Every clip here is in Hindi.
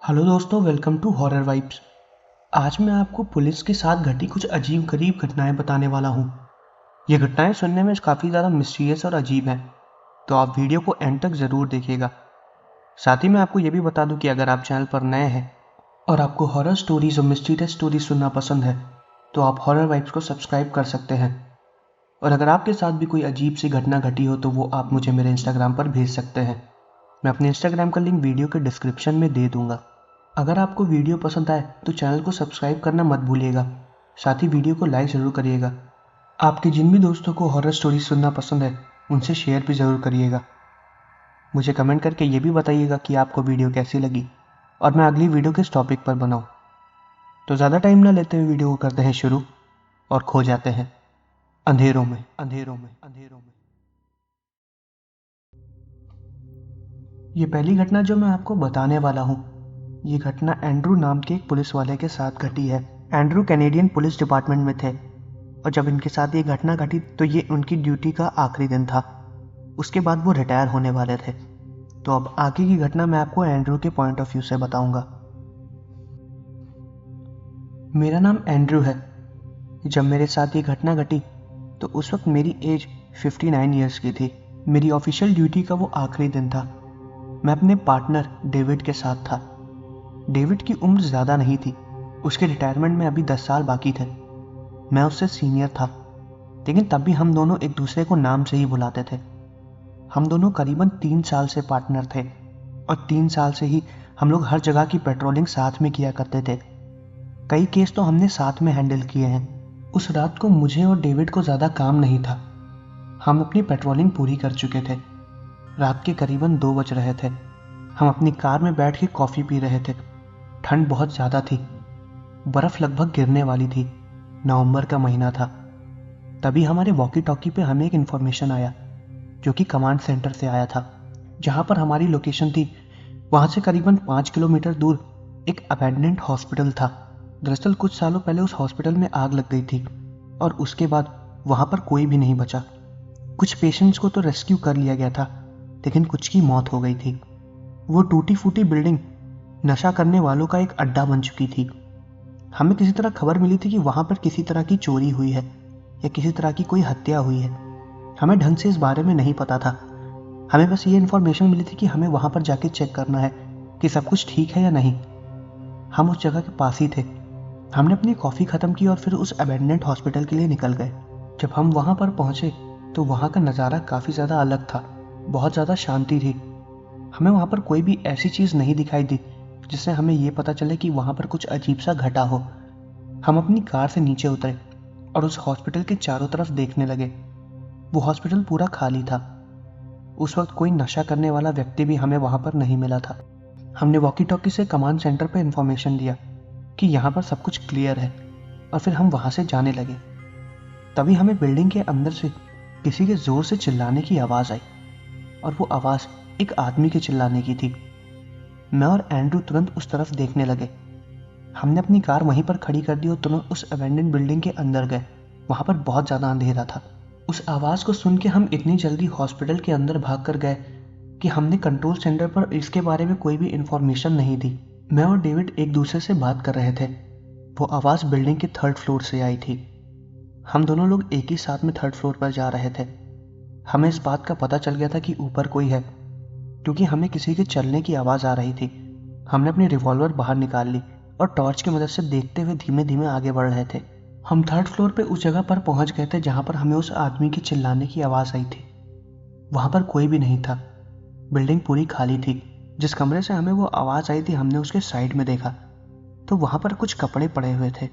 हेलो दोस्तों, वेलकम टू हॉरर वाइब्स। आज मैं आपको पुलिस के साथ घटी कुछ अजीब गरीब घटनाएं बताने वाला हूँ। ये घटनाएं सुनने में काफ़ी ज़्यादा मिस्टीरियस और अजीब हैं, तो आप वीडियो को एंड तक ज़रूर देखिएगा। साथ ही मैं आपको ये भी बता दूं कि अगर आप चैनल पर नए हैं और आपको हॉरर स्टोरीज और मिस्टीरियस स्टोरीज सुनना पसंद है तो आप हॉरर वाइब्स को सब्सक्राइब कर सकते हैं। और अगर आपके साथ भी कोई अजीब सी घटना घटी हो तो वो आप मुझे मेरे इंस्टाग्राम पर भेज सकते हैं। मैं अपने इंस्टाग्राम का लिंक वीडियो के डिस्क्रिप्शन में दे दूंगा। अगर आपको वीडियो पसंद आए तो चैनल को सब्सक्राइब करना मत भूलिएगा। साथ ही वीडियो को लाइक ज़रूर करिएगा। आपके जिन भी दोस्तों को हॉरर स्टोरी सुनना पसंद है उनसे शेयर भी ज़रूर करिएगा। मुझे कमेंट करके ये भी बताइएगा कि आपको वीडियो कैसी लगी और मैं अगली वीडियो किस टॉपिक पर बनाऊं। तो ज़्यादा टाइम ना लेते हुए वीडियो को करते हैं शुरू और खो जाते हैं अंधेरों में। ये पहली घटना जो मैं आपको बताने वाला हूँ, ये घटना एंड्रू नाम के एक पुलिस वाले के साथ घटी है। एंड्रू कैनेडियन पुलिस डिपार्टमेंट में थे और जब इनके साथ ये घटना घटी तो ये उनकी ड्यूटी का आखिरी दिन था। उसके बाद वो रिटायर होने वाले थे। तो अब आगे की घटना मैं आपको एंड्रू के पॉइंट ऑफ व्यू से बताऊंगा। मेरा नाम एंड्रू है। जब मेरे साथ ये घटना घटी तो उस वक्त मेरी एज 59 ईयर्स की थी। मेरी ऑफिशियल ड्यूटी का वो आखिरी दिन था। मैं अपने पार्टनर डेविड के साथ था। डेविड की उम्र ज़्यादा नहीं थी, उसके रिटायरमेंट में अभी 10 साल बाकी थे। मैं उससे सीनियर था, लेकिन तब भी हम दोनों एक दूसरे को नाम से ही बुलाते थे। हम दोनों करीबन 3 साल से पार्टनर थे और 3 साल से ही हम लोग हर जगह की पेट्रोलिंग साथ में किया करते थे। कई केस तो हमने साथ में हैंडल किए हैं। उस रात को मुझे और डेविड को ज़्यादा काम नहीं था। हम अपनी पेट्रोलिंग पूरी कर चुके थे। रात के करीबन 2 बज रहे थे। हम अपनी कार में बैठ के कॉफ़ी पी रहे थे। ठंड बहुत ज़्यादा थी, बर्फ़ लगभग गिरने वाली थी। नवंबर का महीना था। तभी हमारे वॉकी टॉकी पे हमें एक इन्फॉर्मेशन आया जो कि कमांड सेंटर से आया था। जहाँ पर हमारी लोकेशन थी वहाँ से करीबन 5 किलोमीटर दूर एक अबैंडन्ड हॉस्पिटल था। दरअसल कुछ सालों पहले उस हॉस्पिटल में आग लग गई थी और उसके बाद वहाँ पर कोई भी नहीं बचा। कुछ पेशेंट्स को तो रेस्क्यू कर लिया गया था, लेकिन कुछ की मौत हो गई थी। वो टूटी फूटी बिल्डिंग नशा करने वालों का एक अड्डा बन चुकी थी। हमें किसी तरह खबर मिली थी कि वहाँ पर किसी तरह की चोरी हुई है या किसी तरह की कोई हत्या हुई है। हमें ढंग से इस बारे में नहीं पता था। हमें बस ये इन्फॉर्मेशन मिली थी कि हमें वहाँ पर जाके चेक करना है कि सब कुछ ठीक है या नहीं। हम उस जगह के पास ही थे। हमने अपनी कॉफ़ी ख़त्म की और फिर उस अबैंडन्ड हॉस्पिटल के लिए निकल गए। जब हम वहाँ पर पहुँचे तो वहाँ का नज़ारा काफ़ी ज़्यादा अलग था। बहुत ज़्यादा शांति थी। हमें वहाँ पर कोई भी ऐसी चीज़ नहीं दिखाई दी जिससे हमें ये पता चले कि वहाँ पर कुछ अजीब सा घटा हो। हम अपनी कार से नीचे उतरे और उस हॉस्पिटल के चारों तरफ देखने लगे। वो हॉस्पिटल पूरा खाली था। उस वक्त कोई नशा करने वाला व्यक्ति भी हमें वहाँ पर नहीं मिला था। हमने वॉकी टॉकी से कमांड सेंटर पर इंफॉर्मेशन दिया कि यहाँ पर सब कुछ क्लियर है और फिर हम वहाँ से जाने लगे। तभी हमें बिल्डिंग के अंदर से किसी के ज़ोर से चिल्लाने की आवाज़ आई और वो आवाज़ एक आदमी के चिल्लाने की थी। मैं और एंड्रू तुरंत उस तरफ देखने लगे। हमने अपनी कार वहीं पर खड़ी कर दी और तुरंत उस अबैंडन्ड बिल्डिंग के अंदर गए। वहाँ पर बहुत ज़्यादा अंधेरा था। उस आवाज़ को सुन के हम इतनी जल्दी हॉस्पिटल के अंदर भाग कर गए कि हमने कंट्रोल सेंटर पर इसके बारे में कोई भी इन्फॉर्मेशन नहीं दी। मैं और डेविड एक दूसरे से बात कर रहे थे। वो आवाज़ बिल्डिंग के 3rd फ्लोर से आई थी। हम दोनों लोग एक ही साथ में 3rd फ्लोर पर जा रहे थे। हमें इस बात का पता चल गया था कि ऊपर कोई है, क्योंकि हमें किसी के चलने की आवाज़ आ रही थी। हमने अपनी रिवॉल्वर बाहर निकाल ली और टॉर्च की मदद से देखते हुए धीमे धीमे आगे बढ़ रहे थे। हम 3rd फ्लोर पे उस जगह पर पहुंच गए थे जहां पर हमें उस आदमी की चिल्लाने की आवाज़ आई थी। वहां पर कोई भी नहीं था। बिल्डिंग पूरी खाली थी। जिस कमरे से हमें वो आवाज़ आई थी हमने उसके साइड में देखा तो वहां पर कुछ कपड़े पड़े हुए थे।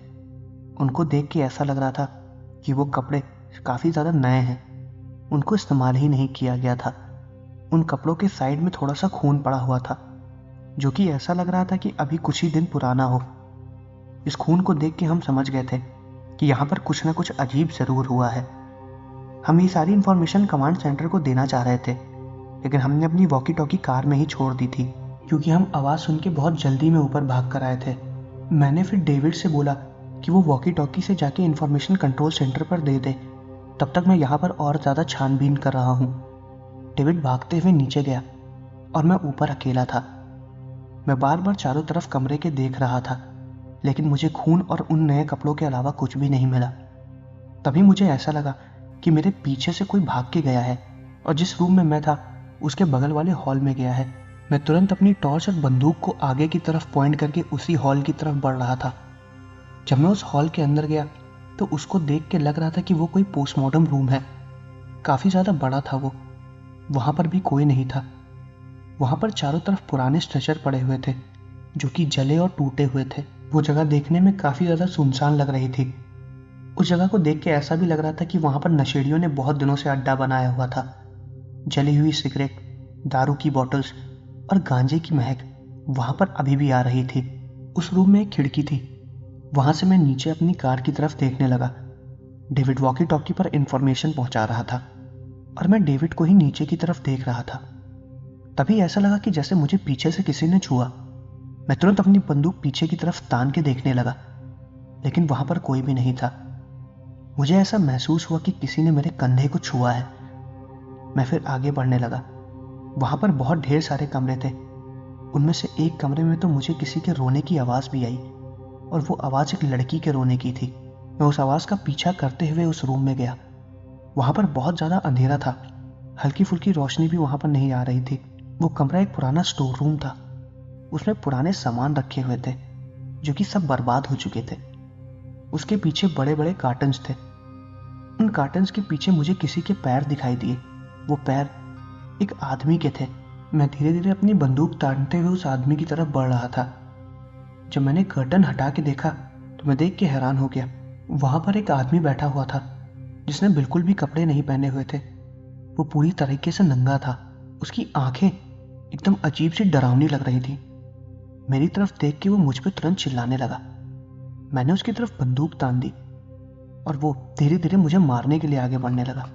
उनको देख के ऐसा लग रहा था कि वो कपड़े काफ़ी ज़्यादा नए हैं, उनको इस्तेमाल ही नहीं किया गया था। उन कपड़ों के साइड में थोड़ा सा खून पड़ा हुआ था, जो कि ऐसा लग रहा था कि अभी कुछ ही दिन पुराना हो। इस खून को देख के हम समझ गए थे कि यहाँ पर कुछ ना कुछ अजीब ज़रूर हुआ है। हम ये सारी इन्फॉर्मेशन कमांड सेंटर को देना चाह रहे थे, लेकिन हमने अपनी वॉकी टॉकी कार में ही छोड़ दी थी, क्योंकि हम आवाज़ सुन के बहुत जल्दी में ऊपर भाग कर आए थे। मैंने फिर डेविड से बोला कि वो वॉकी टॉकी से जाके इन्फॉर्मेशन कंट्रोल सेंटर पर दे दे, तब तक मैं यहाँ पर और ज़्यादा छानबीन कर रहा हूँ। डेविड भागते हुए नीचे गया और मैं ऊपर अकेला था। मैं बार बार चारों तरफ कमरे के देख रहा था, लेकिन मुझे खून और उन नए कपड़ों के अलावा कुछ भी नहीं मिला। तभी मुझे ऐसा लगा कि मेरे पीछे से कोई भाग के गया है और जिस रूम में मैं था उसके बगल वाले हॉल में गया है। मैं तुरंत अपनी टॉर्च और बंदूक को आगे की तरफ पॉइंट करके उसी हॉल की तरफ बढ़ रहा था। जब मैं उस हॉल के अंदर गया तो उसको देख के लग रहा था कि वो कोई पोस्टमार्टम रूम है। काफी ज्यादा बड़ा था वो। वहां पर भी कोई नहीं था। वहां पर चारों तरफ पुराने स्ट्रेचर पड़े हुए थे जो कि जले और टूटे हुए थे। वो जगह देखने में काफी ज्यादा सुनसान लग रही थी। उस जगह को देख के ऐसा भी लग रहा था कि वहां पर नशेड़ियों ने बहुत दिनों से अड्डा बनाया हुआ था। जली हुई सिगरेट, दारू की बोतल्स और गांजे की महक वहां पर अभी भी आ रही थी। उस रूम में एक खिड़की थी। वहां से मैं नीचे अपनी कार की तरफ देखने लगा। डेविड वॉकी टॉकी पर इंफॉर्मेशन पहुंचा रहा था और मैं डेविड को ही नीचे की तरफ देख रहा था। तभी ऐसा लगा कि जैसे मुझे पीछे से किसी ने छुआ। मैं तुरंत अपनी बंदूक पीछे की तरफ तान के देखने लगा, लेकिन वहां पर कोई भी नहीं था। मुझे ऐसा महसूस हुआ कि किसी ने मेरे कंधे को छुआ है। मैं फिर आगे बढ़ने लगा। वहां पर बहुत ढेर सारे कमरे थे। उनमें से एक कमरे में तो मुझे किसी के रोने की आवाज भी आई और वो आवाज एक लड़की के रोने की थी। मैं उस आवाज का पीछा करते हुए उस रूम में गया। वहां पर बहुत ज्यादा अंधेरा था। हल्की फुल्की रोशनी भी वहां पर नहीं आ रही थी। वो कमरा एक पुराना स्टोर रूम था। उसमें पुराने सामान रखे हुए थे जो कि सब बर्बाद हो चुके थे। उसके पीछे बड़े बड़े कार्टन्स थे। उन कार्टन्स के पीछे मुझे किसी के पैर दिखाई दिए। वो पैर एक आदमी के थे। मैं धीरे धीरे अपनी बंदूक तानते हुए उस आदमी की तरफ बढ़ रहा था। जब मैंने कर्टन हटा के देखा तो मैं देख के हैरान हो गया। वहां पर एक आदमी बैठा हुआ था जिसने बिल्कुल भी कपड़े नहीं पहने हुए थे। वो पूरी तरीके से नंगा था। उसकी आंखें एकदम अजीब सी डरावनी लग रही थी। मेरी तरफ देख के वो मुझ पे तुरंत चिल्लाने लगा। मैंने उसकी तरफ बंदूक तान दी और वो धीरे धीरे मुझे मारने के लिए आगे बढ़ने लगा।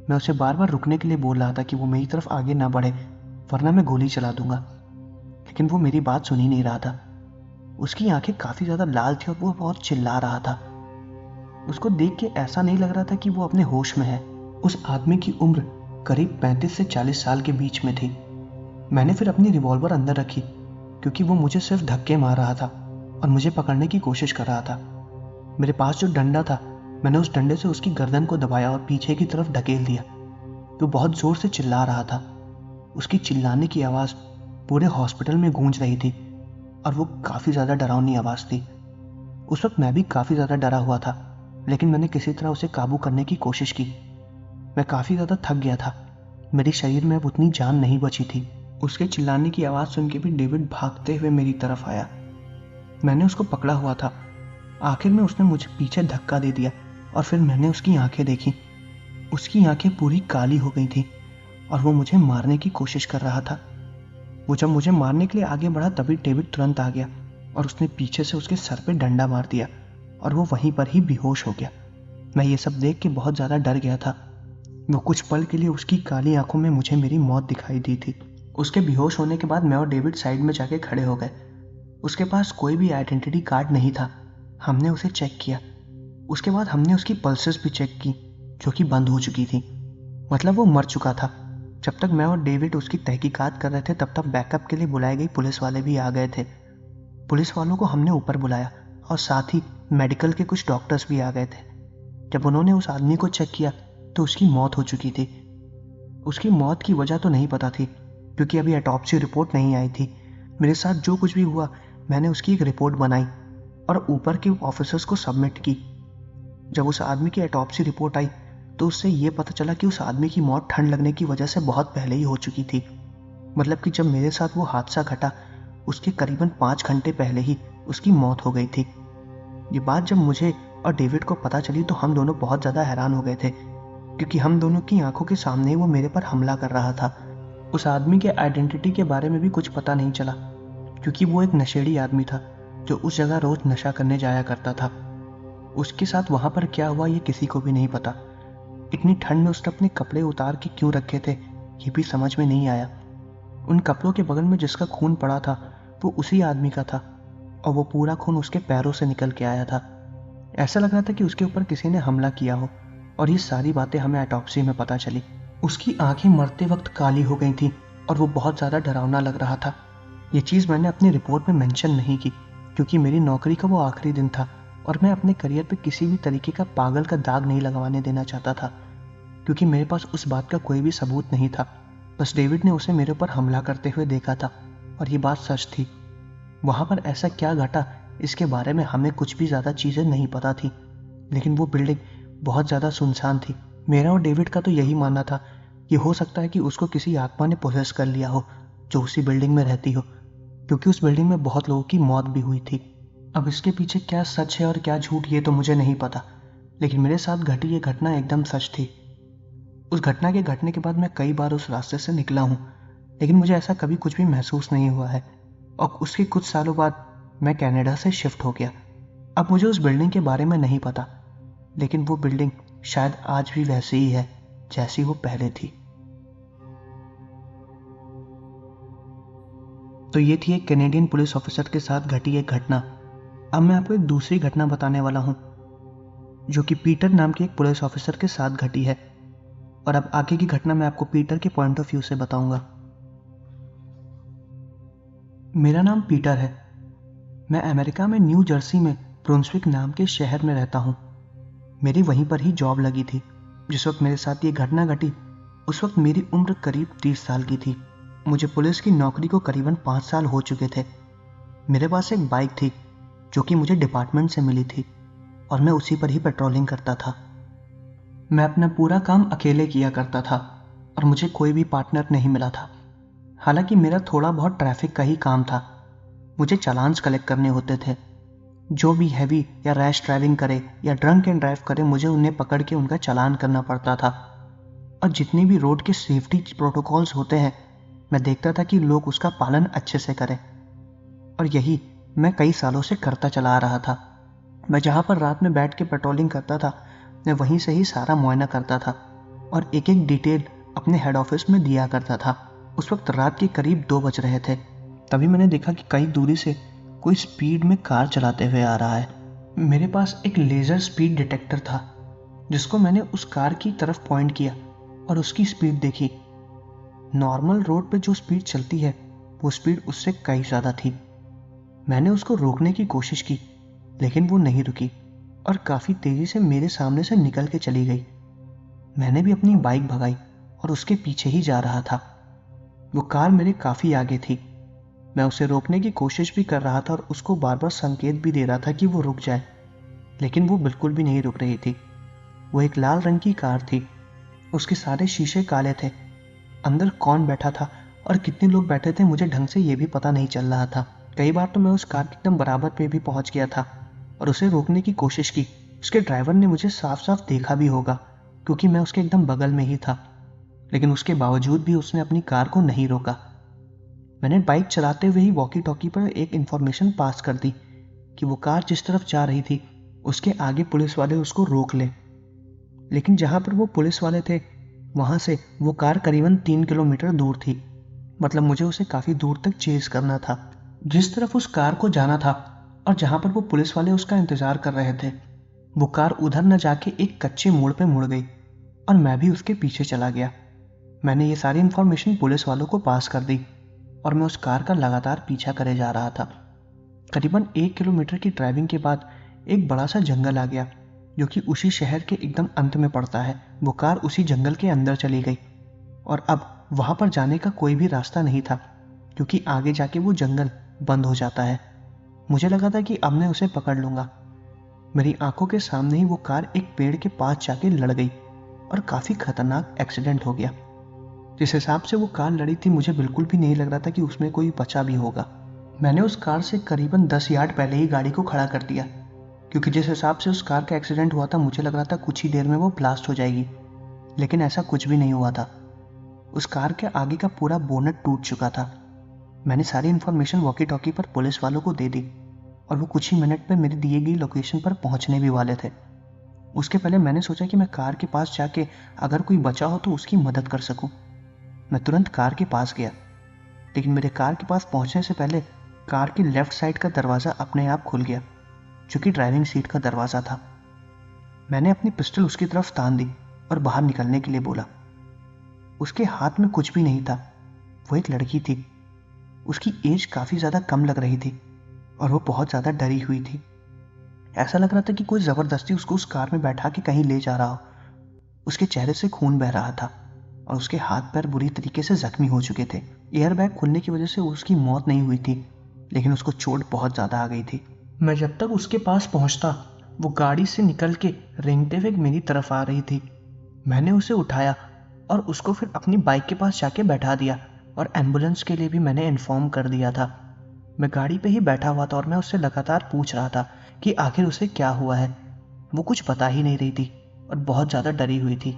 मैं उसे बार बार रुकने के लिए बोल रहा था कि वो मेरी तरफ आगे ना बढ़े वरना मैं गोली चला दूंगा, लेकिन वो मेरी बात सुन ही नहीं रहा था। उसकी आंखें काफी ज्यादा लाल थी और वो बहुत चिल्ला रहा था। उसको देख के ऐसा नहीं लग रहा था कि वो अपने होश में है। उस आदमी की उम्र करीब 35 से 40 साल के बीच में थी। मैंने फिर अपनी रिवॉल्वर अंदर रखी क्योंकि वो मुझे सिर्फ धक्के मार रहा था और मुझे पकड़ने की कोशिश कर रहा था। मेरे पास जो डंडा था मैंने उस डंडे से उसकी गर्दन को दबाया और पीछे की तरफ ढकेल दिया। वो बहुत जोर से चिल्ला रहा था। उसकी चिल्लाने की आवाज पूरे हॉस्पिटल में गूंज रही थी और वो काफी ज्यादा डरावनी आवाज थी। उस वक्त मैं भी काफी ज्यादा डरा हुआ था, लेकिन मैंने किसी तरह उसे काबू करने की कोशिश की। मैं काफी ज्यादा थक गया था। मेरे शरीर में अब उतनी जान नहीं बची थी। उसके चिल्लाने की आवाज सुन के भी डेविड भागते हुए मेरी तरफ आया। मैंने उसको पकड़ा हुआ था। आखिर में उसने मुझे पीछे धक्का दे दिया और फिर मैंने उसकी आंखें देखी। उसकी आंखें पूरी काली हो गई थी और वो मुझे मारने की कोशिश कर रहा था। वो जब मुझे मारने के लिए आगे बढ़ा तभी डेविड तुरंत आ गया और उसने पीछे से उसके सर पे डंडा मार दिया और वो वहीं पर ही बेहोश हो गया। मैं ये सब देख के बहुत ज्यादा डर गया था। वो कुछ पल के लिए उसकी काली आंखों में मुझे मेरी मौत दिखाई दी थी। उसके बेहोश होने के बाद मैं और डेविड साइड में जाके खड़े हो गए। उसके पास कोई भी आइडेंटिटी कार्ड नहीं था। हमने उसे चेक किया। उसके बाद हमने उसकी पल्सेस भी चेक की जो कि बंद हो चुकी थी। मतलब वो मर चुका था। जब तक मैं और डेविड उसकी तहकीकात कर रहे थे तब तक बैकअप के लिए बुलाए गए पुलिस वाले भी आ गए थे। पुलिस वालों को हमने ऊपर बुलाया और साथ ही मेडिकल के कुछ डॉक्टर्स भी आ गए थे। जब उन्होंने उस आदमी को चेक किया तो उसकी मौत हो चुकी थी। उसकी मौत की वजह तो नहीं पता थी क्योंकि अभी ऑटोप्सी रिपोर्ट नहीं आई थी। मेरे साथ जो कुछ भी हुआ मैंने उसकी एक रिपोर्ट बनाई और ऊपर के ऑफिसर्स को सबमिट की। जब उस आदमी की ऑटोप्सी रिपोर्ट आई तो उससे ये पता चला कि उस आदमी की मौत ठंड लगने की वजह से बहुत पहले ही हो चुकी थी। मतलब कि जब मेरे साथ वो हादसा घटा उसके करीबन 5 घंटे पहले ही उसकी मौत हो गई थी। ये बात जब मुझे और डेविड को पता चली तो हम दोनों बहुत ज़्यादा हैरान हो गए थे क्योंकि हम दोनों की आंखों के सामने ही वो मेरे पर हमला कर रहा था। उस आदमी के आइडेंटिटी के बारे में भी कुछ पता नहीं चला क्योंकि वो एक नशेड़ी आदमी था जो उस जगह रोज नशा करने जाया करता था। उसके साथ वहां पर क्या हुआ ये किसी को भी नहीं पता। इतनी ठंड में उसने अपने कपड़े उतार के क्यों रखे थे ये भी समझ में नहीं आया। उन कपड़ों के बगल में जिसका खून पड़ा था वो उसी आदमी का था और वो पूरा खून उसके पैरों से निकल के आया था। ऐसा लग रहा था कि उसके ऊपर किसी ने हमला किया हो और ये सारी बातें हमें ऑटोप्सी में पता चली। उसकी आंखें मरते वक्त काली हो गई थी और वो बहुत ज्यादा डरावना लग रहा था। ये चीज़ मैंने अपनी रिपोर्ट में मेंशन नहीं की क्योंकि मेरी नौकरी का वो आखिरी दिन था और मैं अपने करियर पे किसी भी तरीके का पागल का दाग नहीं लगवाने देना चाहता था, क्योंकि मेरे पास उस बात का कोई भी सबूत नहीं था। बस डेविड ने उसे मेरे ऊपर हमला करते हुए देखा था और ये बात सच थी। वहाँ पर ऐसा क्या घटा इसके बारे में हमें कुछ भी ज़्यादा चीज़ें नहीं पता थी, लेकिन वो बिल्डिंग बहुत ज़्यादा सुनसान थी। मेरा और डेविड का तो यही मानना था कि हो सकता है कि उसको किसी आत्मा ने पोसेस कर लिया हो जो उसी बिल्डिंग में रहती हो, क्योंकि उस बिल्डिंग में बहुत लोगों की मौत भी हुई थी। अब इसके पीछे क्या सच है और क्या झूठ ये तो मुझे नहीं पता, लेकिन मेरे साथ घटी ये घटना एकदम सच थी। उस घटना के घटने के बाद मैं कई बार उस रास्ते से निकला हूँ, लेकिन मुझे ऐसा कभी कुछ भी महसूस नहीं हुआ है। और उसके कुछ सालों बाद मैं कनाडा से शिफ्ट हो गया। अब मुझे उस बिल्डिंग के बारे में नहीं पता, लेकिन वो बिल्डिंग शायद आज भी वैसी ही है जैसी वो पहले थी। तो ये थी एक कैनेडियन पुलिस ऑफिसर के साथ घटी एक घटना। अब मैं आपको एक दूसरी घटना बताने वाला हूँ जो कि पीटर नाम के एक पुलिस ऑफिसर के साथ घटी है। और अब आगे की घटना मैं आपको पीटर के पॉइंट ऑफ व्यू से बताऊंगा। मेरा नाम पीटर है। मैं अमेरिका में न्यू जर्सी में ब्रुंसविक नाम के शहर में रहता हूँ। मेरी वहीं पर ही जॉब लगी थी। जिस वक्त मेरे साथ ये घटना घटी उस वक्त मेरी उम्र करीब 30 साल की थी। मुझे पुलिस की नौकरी को करीबन 5 साल हो चुके थे। मेरे पास एक बाइक थी जो कि मुझे डिपार्टमेंट से मिली थी और मैं उसी पर ही पेट्रोलिंग करता था। मैं अपना पूरा काम अकेले किया करता था और मुझे कोई भी पार्टनर नहीं मिला था। हालांकि मेरा थोड़ा बहुत ट्रैफिक का ही काम था। मुझे चालान्स कलेक्ट करने होते थे। जो भी हैवी या रैश ड्राइविंग करे या ड्रंक एंड ड्राइव करे मुझे उन्हें पकड़ के उनका चालान करना पड़ता था। और जितनी भी रोड के सेफ्टी प्रोटोकॉल्स होते हैं मैं देखता था कि लोग उसका पालन अच्छे से करें। और यही मैं कई सालों से करता चला आ रहा था। मैं जहाँ पर रात में बैठ के पेट्रोलिंग करता था मैं वहीं से ही सारा मुआयना करता था और एक एक डिटेल अपने हेड ऑफिस में दिया करता था। उस वक्त रात के करीब 2 बज रहे थे। तभी मैंने देखा कि कई दूरी से कोई स्पीड में कार चलाते हुए आ रहा है। मेरे पास एक लेज़र स्पीड डिटेक्टर था जिसको मैंने उस कार की तरफ पॉइंट किया और उसकी स्पीड देखी। नॉर्मल रोड पे जो स्पीड चलती है वो स्पीड उससे कई ज़्यादा थी। मैंने उसको रोकने की कोशिश की लेकिन वो नहीं रुकी और काफ़ी तेज़ी से मेरे सामने से निकल के चली गई। मैंने भी अपनी बाइक भगाई और उसके पीछे ही जा रहा था। वो कार मेरे काफ़ी आगे थी। मैं उसे रोकने की कोशिश भी कर रहा था और उसको बार बार संकेत भी दे रहा था कि वो रुक जाए, लेकिन वो बिल्कुल भी नहीं रुक रही थी। वो एक लाल रंग की कार थी। उसके सारे शीशे काले थे। अंदर कौन बैठा था और कितने लोग बैठे थे मुझे ढंग से ये भी पता नहीं चल रहा था। कई बार तो मैं उस कार के एकदम बराबर पे भी पहुंच गया था और उसे रोकने की कोशिश की। उसके ड्राइवर ने मुझे साफ साफ देखा भी होगा क्योंकि मैं उसके एकदम बगल में ही था, लेकिन उसके बावजूद भी उसने अपनी कार को नहीं रोका। मैंने बाइक चलाते हुए ही वॉकी टॉकी पर एक इंफॉर्मेशन पास कर दी कि वो कार जिस तरफ जा रही थी उसके आगे पुलिस वाले उसको रोक लें। लेकिन जहां पर वो पुलिस वाले थे वहां से वो कार करीबन 3 किलोमीटर दूर थी। मतलब मुझे उसे काफी दूर तक चेज करना था। जिस तरफ उस कार को जाना था और जहां पर वो पुलिस वाले उसका इंतजार कर रहे थे वो कार उधर न जाके एक कच्चे मोड़ पे मुड़ गई और मैं भी उसके पीछे चला गया। मैंने ये सारी इंफॉर्मेशन पुलिस वालों को पास कर दी और मैं उस कार का लगातार पीछा करे जा रहा था। करीबन 1 किलोमीटर की ड्राइविंग के बाद एक बड़ा सा जंगल आ गया जो कि उसी शहर के एकदम अंत में पड़ता है। वो कार उसी जंगल के अंदर चली गई और अब वहां पर जाने का कोई भी रास्ता नहीं था क्योंकि आगे जाके वो जंगल बंद हो जाता है। मुझे लगा था कि अब मैं उसे पकड़ लूंगा। मेरी आंखों के सामने ही वो कार एक पेड़ के पास जाके लड़ गई और काफी खतरनाक एक्सीडेंट हो गया। जिस हिसाब से वो कार लड़ी थी मुझे बिल्कुल भी नहीं लग रहा था कि उसमें कोई बचा भी होगा। मैंने उस कार से करीबन 10 यार्ड पहले ही गाड़ी को खड़ा कर दिया क्योंकि जिस हिसाब से उस कार का एक्सीडेंट हुआ था मुझे लग रहा था कुछ ही देर में वो ब्लास्ट हो जाएगी, लेकिन ऐसा कुछ भी नहीं हुआ था। उस कार के आगे का पूरा बोनट टूट चुका था। मैंने सारी इन्फॉर्मेशन वॉकी टॉकी पर पुलिस वालों को दे दी और वो कुछ ही मिनट में मेरी दिए गई लोकेशन पर पहुंचने भी वाले थे। उसके पहले मैंने सोचा कि मैं कार के पास जाके अगर कोई बचा हो तो उसकी मदद कर सकूं। मैं तुरंत कार के पास गया, लेकिन मेरे कार के पास पहुंचने से पहले कार की लेफ्ट साइड का दरवाज़ा अपने आप खुल गया जो कि ड्राइविंग सीट का दरवाज़ा था। मैंने अपनी पिस्टल उसकी तरफ तान दी और बाहर निकलने के लिए बोला। उसके हाथ में कुछ भी नहीं था। वो एक लड़की थी। उसकी एज काफ़ी ज़्यादा कम लग रही थी और वो बहुत ज़्यादा डरी हुई थी। ऐसा लग रहा था कि कोई ज़बरदस्ती उसको उस कार में बैठा के कहीं ले जा रहा हो। उसके चेहरे से खून बह रहा था और उसके हाथ पैर बुरी तरीके से जख्मी हो चुके थे। एयरबैग खुलने की वजह से उसकी मौत नहीं हुई थी, लेकिन उसको चोट बहुत ज़्यादा आ गई थी। मैं जब तक उसके पास पहुंचता, वो गाड़ी से निकल के रेंगते हुए मेरी तरफ आ रही थी। मैंने उसे उठाया और उसको फिर अपनी बाइक के पास जाके बैठा दिया और एम्बुलेंस के लिए भी मैंने इन्फॉर्म कर दिया था। मैं गाड़ी पे ही बैठा हुआ था और मैं उससे लगातार पूछ रहा था कि आखिर उसे क्या हुआ है। वो कुछ बता ही नहीं रही थी और बहुत ज़्यादा डरी हुई थी।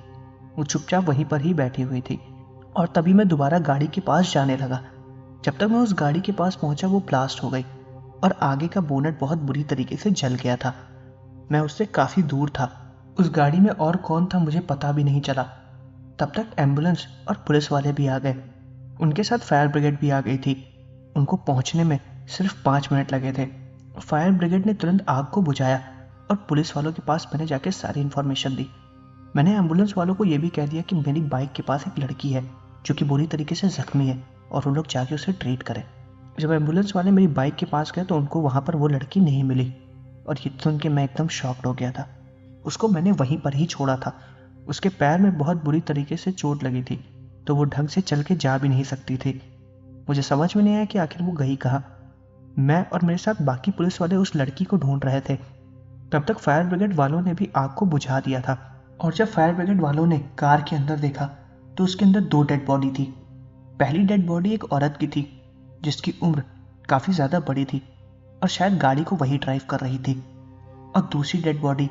वो चुपचाप वहीं पर ही बैठी हुई थी और तभी मैं दोबारा गाड़ी के पास जाने लगा। जब तक मैं उस गाड़ी के पास पहुंचा वो ब्लास्ट हो गई और आगे का बोनट बहुत बुरी तरीके से जल गया था। मैं उससे काफ़ी दूर था। उस गाड़ी में और कौन था मुझे पता भी नहीं चला। तब तक एम्बुलेंस और पुलिस वाले भी आ गए। उनके साथ फायर ब्रिगेड भी आ गई थी। उनको पहुंचने में सिर्फ 5 मिनट लगे थे। फायर ब्रिगेड ने तुरंत आग को बुझाया और पुलिस वालों के पास मैंने जाके सारी इन्फॉर्मेशन दी। मैंने एम्बुलेंस वालों को यह भी कह दिया कि मेरी बाइक के पास एक लड़की है जो कि बुरी तरीके से जख्मी है और वो लोग जाके उसे ट्रीट करें। जब एम्बुलेंस वाले मेरी बाइक के पास गए तो उनको वहाँ पर वो लड़की नहीं मिली और ये सुन के मैं एकदम शॉक्ड हो गया था। उसको मैंने वहीं पर ही छोड़ा था। उसके पैर में बहुत बुरी तरीके से चोट लगी थी तो वो ढंग से चल के जा भी नहीं सकती थी। मुझे समझ में नहीं आया कि आखिर वो गई कहाँ। मैं और मेरे साथ बाकी पुलिस वाले उस लड़की को ढूंढ रहे थे। तब तक फायर ब्रिगेड वालों ने भी आग को बुझा दिया था और जब फायर ब्रिगेड वालों ने कार के अंदर देखा तो उसके अंदर 2 डेड बॉडी थी। पहली डेड बॉडी एक औरत की थी जिसकी उम्र काफ़ी ज़्यादा बड़ी थी और शायद गाड़ी को वही ड्राइव कर रही थी, और दूसरी डेड बॉडी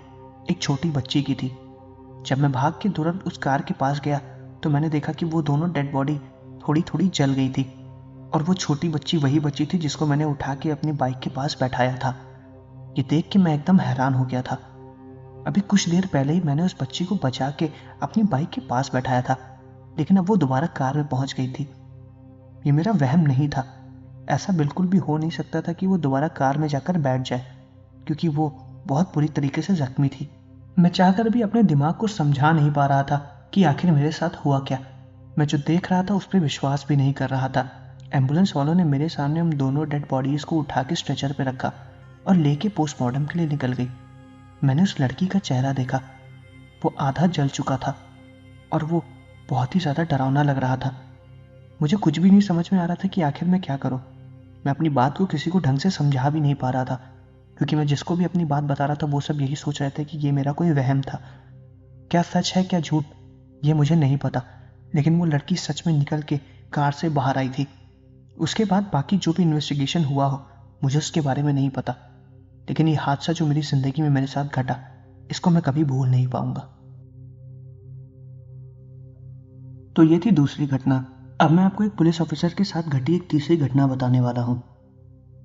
एक छोटी बच्ची की थी। जब मैं भाग के तुरंत उस कार के पास गया तो मैंने देखा कि वो दोनों डेड बॉडी थोड़ी थोड़ी जल गई थी और वो छोटी बच्ची वही बच्ची थी जिसको मैंने उठा के अपनी बाइक के पास बैठाया था। ये देख के मैं एकदम हैरान हो गया था। अभी कुछ देर पहले ही मैंने उस बच्ची को बचा के अपनी बाइक के पास बैठाया था, लेकिन अब वो दोबारा कार में पहुंच गई थी। ये मेरा वहम नहीं था। ऐसा बिल्कुल भी हो नहीं सकता था कि वो दोबारा कार में जाकर बैठ जाए, क्योंकि वो बहुत बुरी तरीके से जख्मी थी। मैं चाहकर भी अपने दिमाग को समझा नहीं पा रहा था कि आखिर मेरे साथ हुआ क्या। मैं जो देख रहा था उस पर विश्वास भी नहीं कर रहा था। एम्बुलेंस वालों ने मेरे सामने हम दोनों डेड बॉडीज को उठा के स्ट्रेचर पे रखा और लेके पोस्टमार्टम के लिए निकल गई। मैंने उस लड़की का चेहरा देखा। वो आधा जल चुका था और वो बहुत ही ज़्यादा डरावना लग रहा था। मुझे कुछ भी नहीं समझ में आ रहा था कि आखिर मैं क्या करूं। मैं अपनी बात को किसी को ढंग से समझा भी नहीं पा रहा था, क्योंकि मैं जिसको भी अपनी बात बता रहा था वो सब यही सोच रहे थे कि ये मेरा कोई वहम था। क्या सच है क्या झूठ ये मुझे नहीं पता, लेकिन वो लड़की सच में निकल के कार से बाहर आई थी। उसके बाद बाकी जो भी इन्वेस्टिगेशन हुआ हो मुझे उसके बारे में नहीं पता, लेकिन ये हादसा जो मेरी जिंदगी में मेरे साथ घटा इसको मैं कभी भूल नहीं पाऊंगा। तो ये थी दूसरी घटना। अब मैं आपको एक पुलिस ऑफिसर के साथ घटी एक तीसरी घटना बताने वाला हूँ।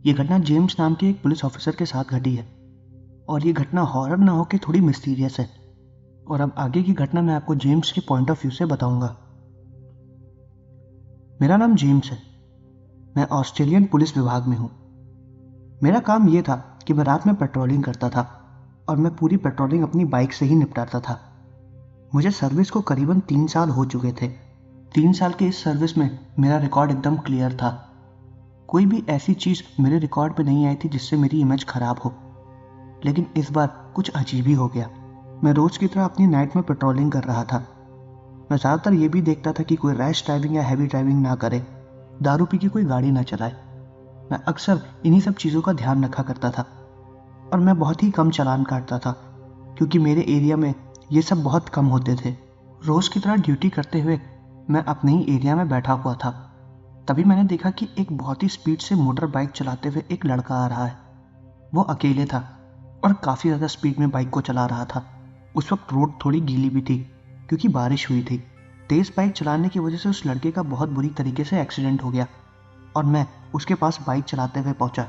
ये घटना जेम्स नाम के एक पुलिस ऑफिसर के साथ घटी है और ये घटना हॉरर ना होकर थोड़ी मिस्टीरियस है। और अब आगे की घटना मैं आपको जेम्स के पॉइंट ऑफ व्यू से बताऊंगा। मेरा नाम जेम्स है। मैं ऑस्ट्रेलियन पुलिस विभाग में हूँ। मेरा काम यह था कि मैं रात में पेट्रोलिंग करता था और मैं पूरी पेट्रोलिंग अपनी बाइक से ही निपटाता था। मुझे सर्विस को करीबन 3 साल हो चुके थे। 3 साल के इस सर्विस में मेरा रिकॉर्ड एकदम क्लियर था। कोई भी ऐसी चीज़ मेरे रिकॉर्ड पे नहीं आई थी जिससे मेरी इमेज खराब हो। लेकिन इस बार कुछ अजीब ही हो गया। मैं रोज़ की तरह अपनी नाइट में पेट्रोलिंग कर रहा था। मैं ज़्यादातर ये भी देखता था कि कोई रैश ड्राइविंग या हैवी ड्राइविंग ना करे, दारू पी के कोई गाड़ी ना चलाए। मैं अक्सर इन्हीं सब चीज़ों का ध्यान रखा करता था और मैं बहुत ही कम चालान काटता था, क्योंकि मेरे एरिया में ये सब बहुत कम होते थे। रोज़ की तरह ड्यूटी करते हुए मैं अपने ही एरिया में बैठा हुआ था। तभी मैंने देखा कि एक बहुत ही स्पीड से मोटर बाइक चलाते हुए एक लड़का आ रहा है। वो अकेले था और काफ़ी ज़्यादा स्पीड में बाइक को चला रहा था। उस वक्त रोड थोड़ी गीली भी थी क्योंकि बारिश हुई थी। तेज़ बाइक चलाने की वजह से उस लड़के का बहुत बुरी तरीके से एक्सीडेंट हो गया और मैं उसके पास बाइक चलाते हुए पहुंचा।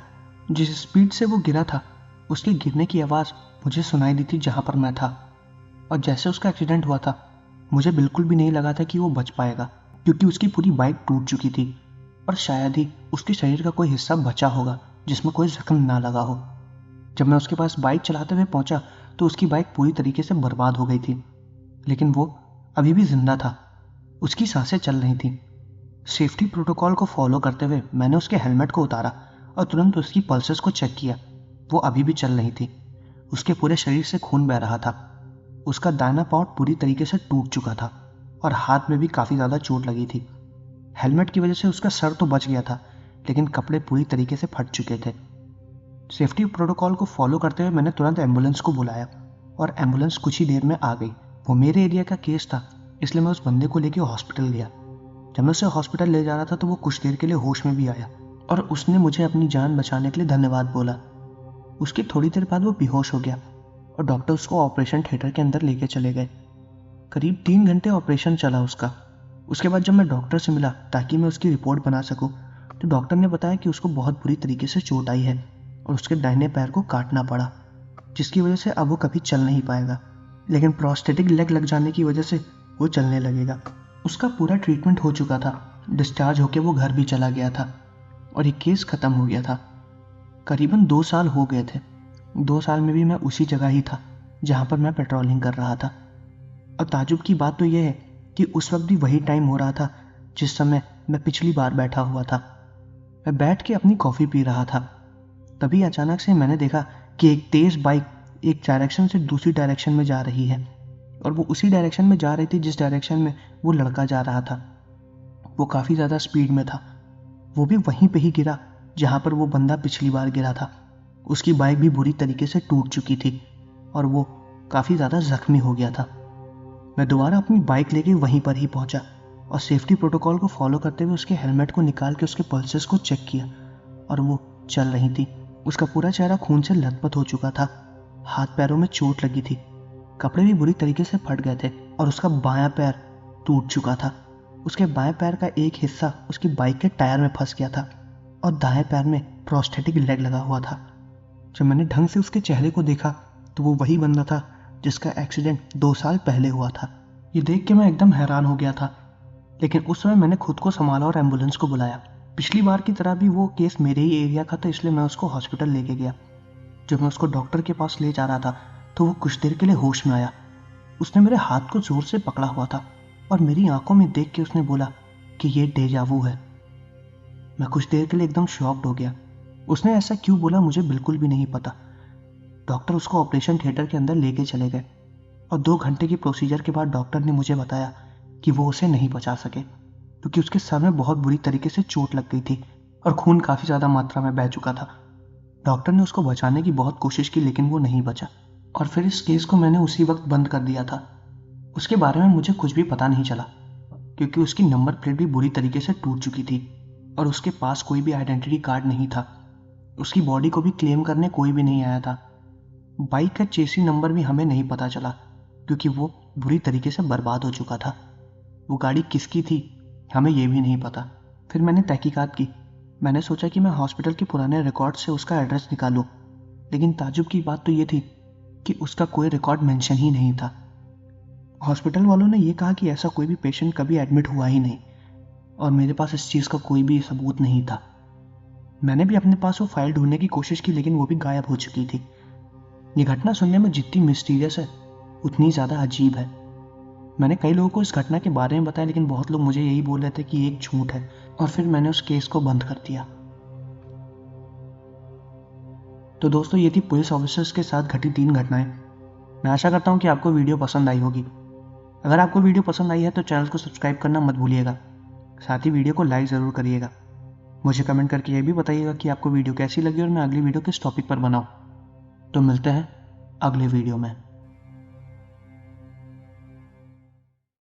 जिस स्पीड से वो गिरा था उसके गिरने की आवाज़ मुझे सुनाई दी थी जहाँ पर मैं था। और जैसे उसका एक्सीडेंट हुआ था मुझे बिल्कुल भी नहीं लगा था कि वो बच पाएगा, क्योंकि उसकी पूरी बाइक टूट चुकी थी और शायद ही उसके शरीर का कोई हिस्सा बचा होगा जिसमें कोई जख्म ना लगा हो। जब मैं उसके पास बाइक चलाते हुए पहुंचा तो उसकी बाइक पूरी तरीके से बर्बाद हो गई थी, लेकिन वो अभी भी जिंदा था। उसकी सांसें चल रही थीं। सेफ्टी प्रोटोकॉल को फॉलो करते हुए मैंने उसके हेलमेट को उतारा और तुरंत उसकी पल्सेस को चेक किया। वो अभी भी चल रही थी। उसके पूरे शरीर से खून बह रहा था। उसका दाहिना पाँव पूरी तरीके से टूट चुका था और हाथ में भी काफ़ी ज़्यादा चोट लगी थी। हेलमेट की वजह से उसका सर तो बच गया था, लेकिन कपड़े पूरी तरीके से फट चुके थे। सेफ्टी प्रोटोकॉल को फॉलो करते हुए मैंने तुरंत एम्बुलेंस को बुलाया और एम्बुलेंस कुछ ही देर में आ गई। वो मेरे एरिया का केस था, इसलिए मैं उस बंदे को लेकर हॉस्पिटल गया। जब मैं उसे हॉस्पिटल ले जा रहा था तो वो कुछ देर के लिए होश में भी आया और उसने मुझे अपनी जान बचाने के लिए धन्यवाद बोला। उसकी थोड़ी देर बाद वो बेहोश हो गया और डॉक्टर उसको ऑपरेशन थिएटर के अंदर लेके चले गए। करीब 3 घंटे ऑपरेशन चला उसका। उसके बाद जब मैं डॉक्टर से मिला ताकि मैं उसकी रिपोर्ट बना सकूं, तो डॉक्टर ने बताया कि उसको बहुत बुरी तरीके से चोट आई है और उसके दाहिने पैर को काटना पड़ा, जिसकी वजह से अब वो कभी चल नहीं पाएगा, लेकिन प्रोस्थेटिक लेग लग जाने की वजह से वो चलने लगेगा। उसका पूरा ट्रीटमेंट हो चुका था। डिस्चार्ज होकर वो घर भी चला गया था और ये केस ख़त्म हो गया था। करीबन 2 साल हो गए थे। 2 साल में भी मैं उसी जगह ही था जहाँ पर मैं पेट्रोलिंग कर रहा था। और ताजुब की बात तो यह है कि उस वक्त भी वही टाइम हो रहा था जिस समय मैं पिछली बार बैठा हुआ था। मैं बैठ के अपनी कॉफ़ी पी रहा था। तभी अचानक से मैंने देखा कि एक तेज़ बाइक एक डायरेक्शन से दूसरी डायरेक्शन में जा रही है और वो उसी डायरेक्शन में जा रही थी जिस डायरेक्शन में वो लड़का जा रहा था। वो काफ़ी ज़्यादा स्पीड में था। वो भी वहीं पे ही गिरा जहाँ पर वो बंदा पिछली बार गिरा था। उसकी बाइक भी बुरी तरीके से टूट चुकी थी और वो काफ़ी ज़्यादा जख्मी हो गया था। मैं दोबारा अपनी बाइक लेके वहीं पर ही पहुंचा और सेफ्टी प्रोटोकॉल को फॉलो करते हुए उसके हेलमेट को निकाल के उसके पल्सेस को चेक किया और वो चल रही थी। उसका पूरा चेहरा खून से लथपथ हो चुका था। हाथ पैरों में चोट लगी थी। कपड़े भी बुरी तरीके से फट गए थे और उसका बायां पैर टूट चुका था। उसके बाएं पैर का एक हिस्सा उसकी बाइक के टायर में फंस गया था और दाएं पैर में प्रोस्थेटिक लेग लगा हुआ था। जब मैंने ढंग से उसके चेहरे को देखा तो वो वही बंदा था जिसका एक्सीडेंट 2 साल पहले हुआ था। ये देख के मैं एकदम हैरान हो गया था, लेकिन उस समय मैंने खुद को संभाला और एम्बुलेंस को बुलाया। पिछली बार की तरह भी वो केस मेरे ही एरिया का था, इसलिए मैं उसको हॉस्पिटल लेके गया। जब मैं उसको डॉक्टर के पास ले जा रहा था तो वो कुछ देर के लिए होश में आया। उसने मेरे हाथ को जोर से पकड़ा हुआ था और मेरी आंखों में देख के उसने बोला कि ये डेजा वू है। मैं कुछ देर के लिए एकदम शॉक्ड हो गया। उसने ऐसा क्यों बोला मुझे बिल्कुल भी नहीं पता। डॉक्टर उसको ऑपरेशन थिएटर के अंदर लेके चले गए और 2 घंटे की प्रोसीजर के बाद डॉक्टर ने मुझे बताया कि वो उसे नहीं बचा सके क्योंकि उसके सर में बहुत बुरी तरीके से चोट लग गई थी और खून काफ़ी ज़्यादा मात्रा में बह चुका था। डॉक्टर ने उसको बचाने की बहुत कोशिश की, लेकिन वो नहीं बचा और फिर इस केस को मैंने उसी वक्त बंद कर दिया था। उसके बारे में मुझे कुछ भी पता नहीं चला क्योंकि उसकी नंबर प्लेट भी बुरी तरीके से टूट चुकी थी और उसके पास कोई भी आइडेंटिटी कार्ड नहीं था। उसकी बॉडी को भी क्लेम करने कोई भी नहीं आया था। बाइक का चेसी नंबर भी हमें नहीं पता चला क्योंकि वो बुरी तरीके से बर्बाद हो चुका था। वो गाड़ी किसकी थी हमें ये भी नहीं पता। फिर मैंने तहकीकात की। मैंने सोचा कि मैं हॉस्पिटल के पुराने रिकॉर्ड से उसका एड्रेस निकालूं, लेकिन ताजुब की बात तो ये थी कि उसका कोई रिकॉर्ड मेंशन ही नहीं था। हॉस्पिटल वालों ने ये कहा कि ऐसा कोई भी पेशेंट कभी एडमिट हुआ ही नहीं और मेरे पास इस चीज़ का कोई भी सबूत नहीं था। मैंने भी अपने पास वो फाइल ढूंढने की कोशिश की, लेकिन वो भी गायब हो चुकी थी। ये घटना सुनने में जितनी मिस्टीरियस है उतनी ज़्यादा अजीब है। मैंने कई लोगों को इस घटना के बारे में बताया, लेकिन बहुत लोग मुझे यही बोल रहे थे कि ये एक झूठ है और फिर मैंने उस केस को बंद कर दिया। तो दोस्तों, ये थी पुलिस ऑफिसर्स के साथ घटी 3 घटनाएं। मैं आशा करता हूँ कि आपको वीडियो पसंद आई होगी। अगर आपको वीडियो पसंद आई है तो चैनल को सब्सक्राइब करना मत भूलिएगा। साथ ही वीडियो को लाइक ज़रूर करिएगा। मुझे कमेंट करके ये भी बताइएगा कि आपको वीडियो कैसी लगी और मैं अगली वीडियो किस टॉपिक पर बनाऊँ। तो मिलते हैं अगले वीडियो में।